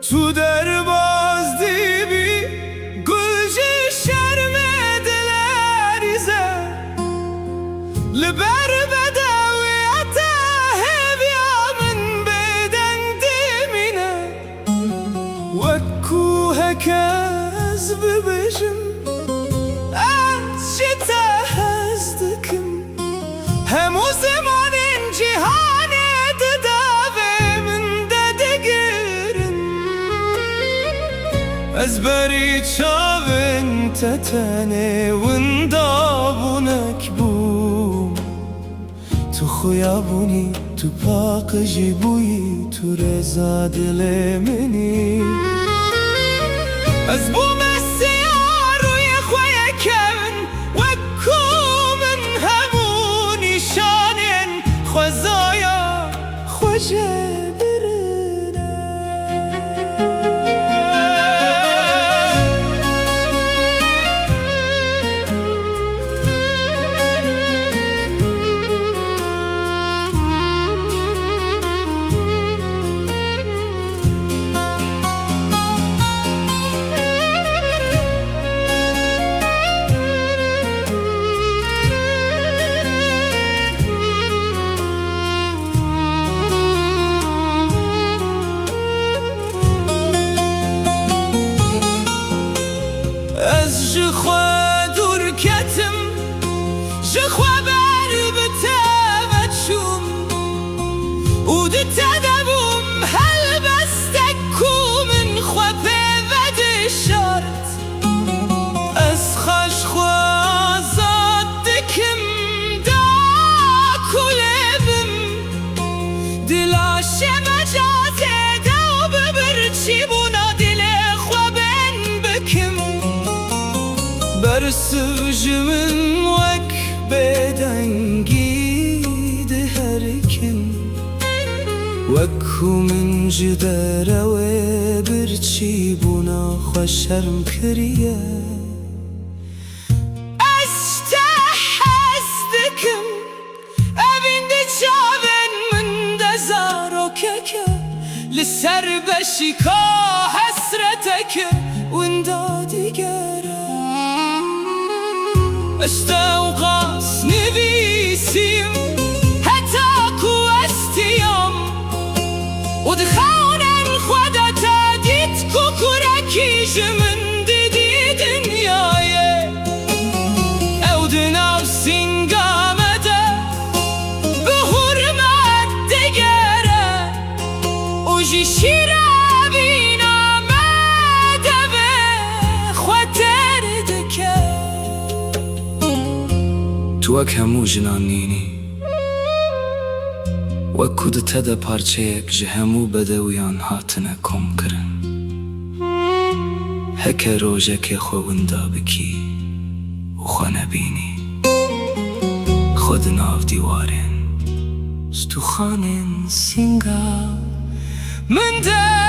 تو درباز دیبی گلجی شرمدلریزه لبر بدویت هبیا من بدن دیمینه وکو هکز ببجم از جتا هزدکم همو زمان جهان دداوه من ددگرن از بری چاون تتنه وندابونک بوم تو خویابونی تو پاقجی بویی تو رضا دل منی از بوم السیار روی خوی کن وکو من همونی شانین خوزایا خوشه جخوا دور کتم جخوا بر بتوچم و دتدبم هل بستکو من خوا پیود شرط از خش خوا آزاد دکم دا کلبم دلاش مجازه دو ببرچی بونا دل خوا بن بکم برسوجمن وک بدنگی دهرکن وکو من جدر و برچی بونا خوشرم کریه استحزدکم ابین ده چاون من ده زارو ککه لسر بشیکا حسرتکه وندا دیگره استوقاس نبيسيم حتى كوستيام ودخاونن خدا تاديت كوكوراكي جمن دي دنياي اودنا وسنقامته بهرمات دقاره وجي شرابينا ما دبه خوتر دكه تو وک همو جنانینی وکو دتده پارچهک جه همو بدویان هاتنه کم کرن هکه روژه که خووندا بکی و خو نبینی خود ناو دیوارن ستوخانن سینگا من ده